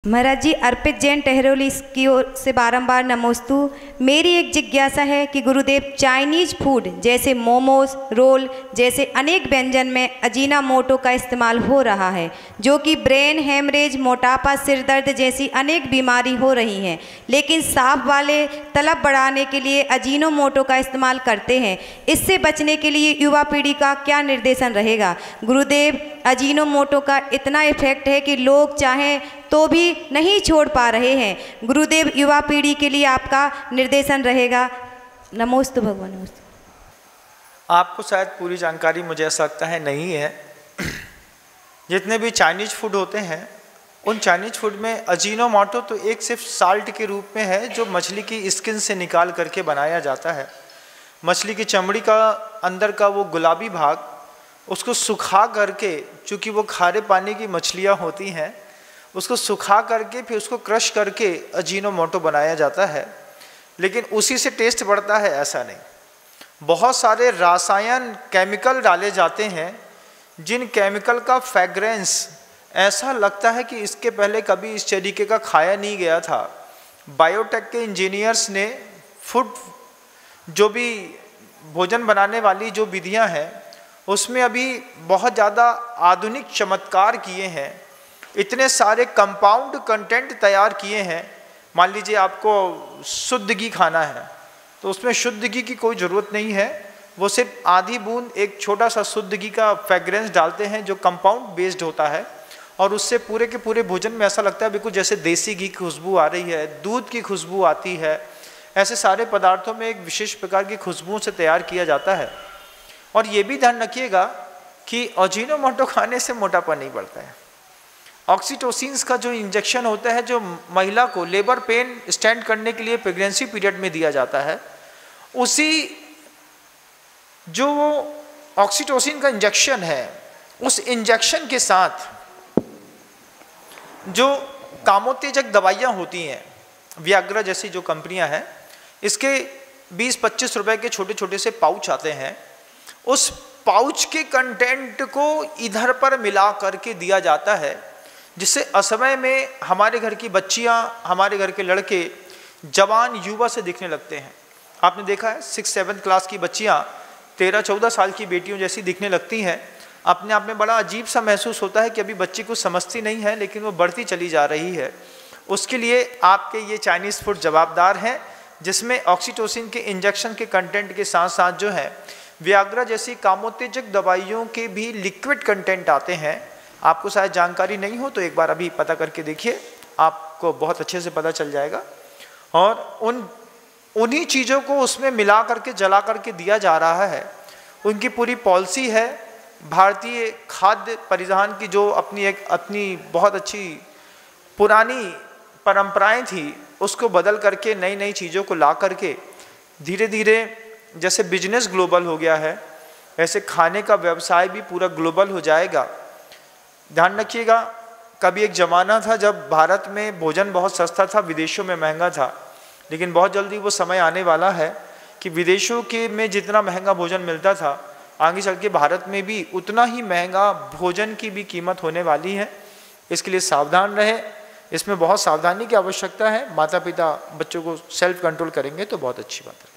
महाराज जी, अर्पित जैन टहरोली की ओर से बारंबार नमोस्तु। मेरी एक जिज्ञासा है कि गुरुदेव, चाइनीज फूड जैसे मोमोज, रोल जैसे अनेक व्यंजन में अजीनामोटो का इस्तेमाल हो रहा है, जो कि ब्रेन हेमरेज, मोटापा, सिर दर्द जैसी अनेक बीमारी हो रही हैं, लेकिन साफ वाले तलब बढ़ाने के लिए अजीनोमोटो का इस्तेमाल करते हैं। इससे बचने के लिए युवा पीढ़ी का क्या निर्देशन रहेगा? गुरुदेव, अजीनोमोटो का इतना इफेक्ट है कि लोग चाहें तो भी नहीं छोड़ पा रहे हैं। गुरुदेव, युवा पीढ़ी के लिए आपका निर्देशन रहेगा। नमोस्तु भगवान। नमोस्तु। आपको शायद पूरी जानकारी, मुझे ऐसा लगता है, नहीं है। जितने भी चाइनीज फूड होते हैं, उन चाइनीज फूड में अजीनोमोटो तो एक सिर्फ साल्ट के रूप में है, जो मछली की स्किन से निकाल करके बनाया जाता है। मछली की चमड़ी का अंदर का वो गुलाबी भाग, उसको सुखा करके, चूँकि वो खारे पानी की मछलियाँ होती हैं, उसको सुखा करके फिर उसको क्रश करके अजीनोमोटो बनाया जाता है। लेकिन उसी से टेस्ट बढ़ता है, ऐसा नहीं। बहुत सारे रासायन केमिकल डाले जाते हैं, जिन केमिकल का फ्रेग्रेंस ऐसा लगता है कि इसके पहले कभी इस तरीके का खाया नहीं गया था। बायोटेक के इंजीनियर्स ने फूड, जो भी भोजन बनाने वाली जो विधियां हैं, उसमें अभी बहुत ज़्यादा आधुनिक चमत्कार किए हैं। इतने सारे कंपाउंड कंटेंट तैयार किए हैं। मान लीजिए आपको शुद्ध घी खाना है, तो उसमें शुद्ध घी की कोई ज़रूरत नहीं है। वो सिर्फ आधी बूंद एक छोटा सा शुद्ध घी का फ्रेग्रेंस डालते हैं, जो कंपाउंड बेस्ड होता है, और उससे पूरे के पूरे भोजन में ऐसा लगता है बिल्कुल जैसे देसी घी की खुशबू आ रही है, दूध की खुशबू आती है। ऐसे सारे पदार्थों में एक विशेष प्रकार की खुशबू से तैयार किया जाता है। और ये भी ध्यान रखिएगा कि अजीनोमोटो खाने से मोटापा नहीं बढ़ता है। ऑक्सीटोसिन्स का जो इंजेक्शन होता है, जो महिला को लेबर पेन स्टैंड करने के लिए प्रेगनेंसी पीरियड में दिया जाता है, उसी जो ऑक्सीटोसिन का इंजेक्शन है, उस इंजेक्शन के साथ जो कामोत्तेजक दवाइयाँ होती हैं, वियाग्रा जैसी जो कंपनियां हैं, इसके 20-25 रुपए के छोटे छोटे से पाउच आते हैं। उस पाउच के कंटेंट को इधर पर मिला करके दिया जाता है, जिससे असमय में हमारे घर की बच्चियां, हमारे घर के लड़के जवान युवा से दिखने लगते हैं। आपने देखा है 6-7 क्लास की बच्चियां 13-14 साल की बेटियों जैसी दिखने लगती हैं। अपने आप में बड़ा अजीब सा महसूस होता है कि अभी बच्ची कुछ समझती नहीं है, लेकिन वो बढ़ती चली जा रही है। उसके लिए आपके ये चाइनीज़ फूड जवाबदार हैं, जिसमें ऑक्सीटोसिन के इंजेक्शन के कंटेंट के साथ साथ जो है वियाग्रा जैसी कामोत्तेजक दवाइयों के भी लिक्विड कंटेंट आते हैं। आपको शायद जानकारी नहीं हो तो एक बार अभी पता करके देखिए, आपको बहुत अच्छे से पता चल जाएगा। और उन्हीं चीज़ों को उसमें मिला करके, जला करके दिया जा रहा है। उनकी पूरी पॉलिसी है। भारतीय खाद्य परिधान की जो अपनी बहुत अच्छी पुरानी परंपराएं थी, उसको बदल करके नई नई चीज़ों को ला करके धीरे धीरे, जैसे बिजनेस ग्लोबल हो गया है, ऐसे खाने का व्यवसाय भी पूरा ग्लोबल हो जाएगा। ध्यान रखिएगा, कभी एक ज़माना था जब भारत में भोजन बहुत सस्ता था, विदेशों में महंगा था। लेकिन बहुत जल्दी वो समय आने वाला है कि विदेशों के में जितना महंगा भोजन मिलता था, आगे चल के भारत में भी उतना ही महंगा भोजन की भी कीमत होने वाली है। इसके लिए सावधान रहे। इसमें बहुत सावधानी की आवश्यकता है। माता पिता बच्चों को सेल्फ कंट्रोल करेंगे तो बहुत अच्छी बात है।